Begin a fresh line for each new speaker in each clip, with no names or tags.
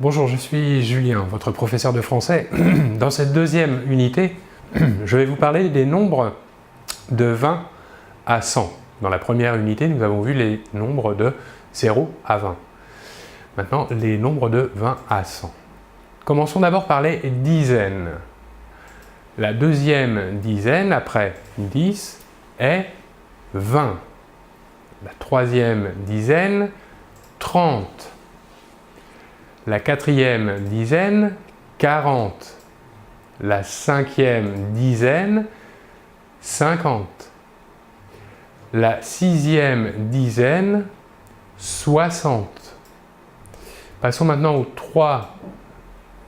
Bonjour, je suis Julien, votre professeur de français. Dans cette deuxième unité, je vais vous parler des nombres de 20 à 100. Dans la première unité, nous avons vu les nombres de 0 à 20. Maintenant, les nombres de 20 à 100. Commençons d'abord par les dizaines. La deuxième dizaine, après 10, est 20. La troisième dizaine, 30. La quatrième dizaine, 40. La cinquième dizaine, 50. La sixième dizaine, 60. Passons maintenant aux trois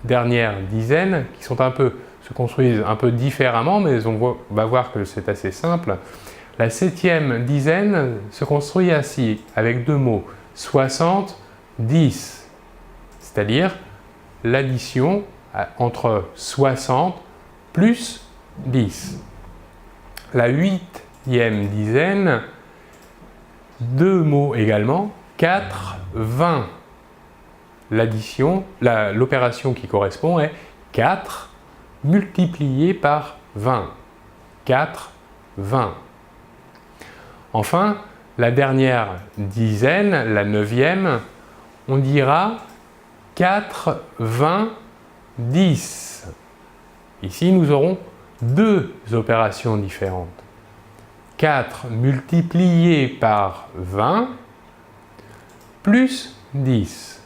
dernières dizaines qui se construisent un peu différemment, mais on va voir que c'est assez simple. La septième dizaine se construit ainsi, avec deux mots, 60, 10. C'est-à-dire l'addition entre 60 plus 10. La huitième dizaine, deux mots également, 4, 20. L'opération qui correspond est 4 multiplié par 20. 4, 20. Enfin, la dernière dizaine, la neuvième, on dira 4, 20, 10. Ici, nous aurons deux opérations différentes. 4 multiplié par 20 plus 10.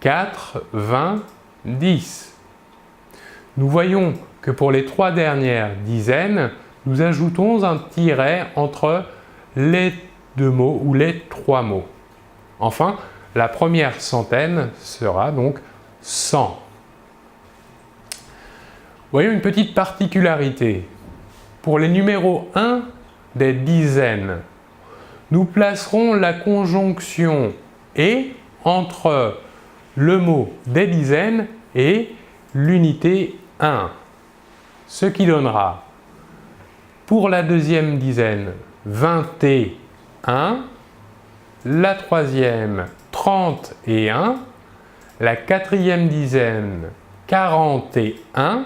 4, 20, 10. Nous voyons que pour les trois dernières dizaines, nous ajoutons un tiret entre les deux mots ou les trois mots. Enfin, la première centaine sera donc 100. Voyons une petite particularité. Pour les numéros 1 des dizaines, nous placerons la conjonction « et » entre le mot des dizaines et l'unité 1. Ce qui donnera pour la deuxième dizaine 21, la troisième 31, la quatrième dizaine 41,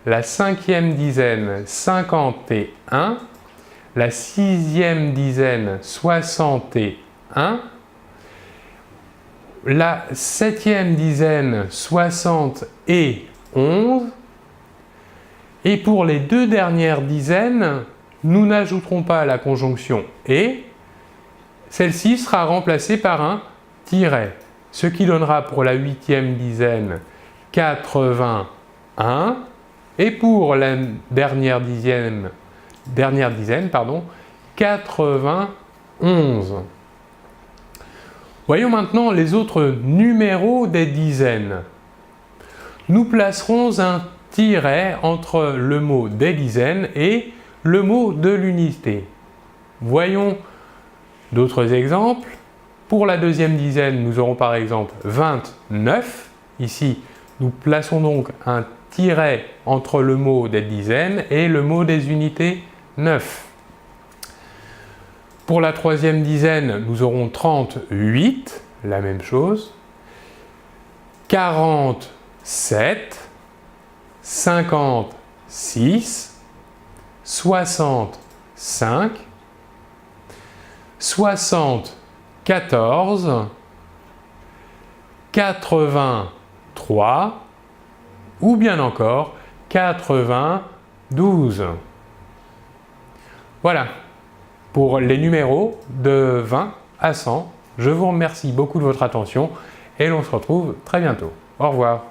la cinquième dizaine 51, la sixième dizaine 61, la septième dizaine 71, et pour les deux dernières dizaines, nous n'ajouterons pas la conjonction « et », celle-ci sera remplacée par un tiret, ce qui donnera pour la huitième dizaine 81 et pour la dernière dizaine 91. Voyons maintenant les autres numéros des dizaines. Nous placerons un tiret entre le mot des dizaines et le mot de l'unité. Voyons d'autres exemples. Pour la deuxième dizaine, nous aurons par exemple 29. Ici, nous plaçons donc un tiret entre le mot des dizaines et le mot des unités 9. Pour la troisième dizaine, nous aurons 38, la même chose. 47, 56, 65, 74, 83 ou bien encore 92. Voilà pour les numéros de 20 à 100. Je vous remercie beaucoup de votre attention et l'on se retrouve très bientôt. Au revoir.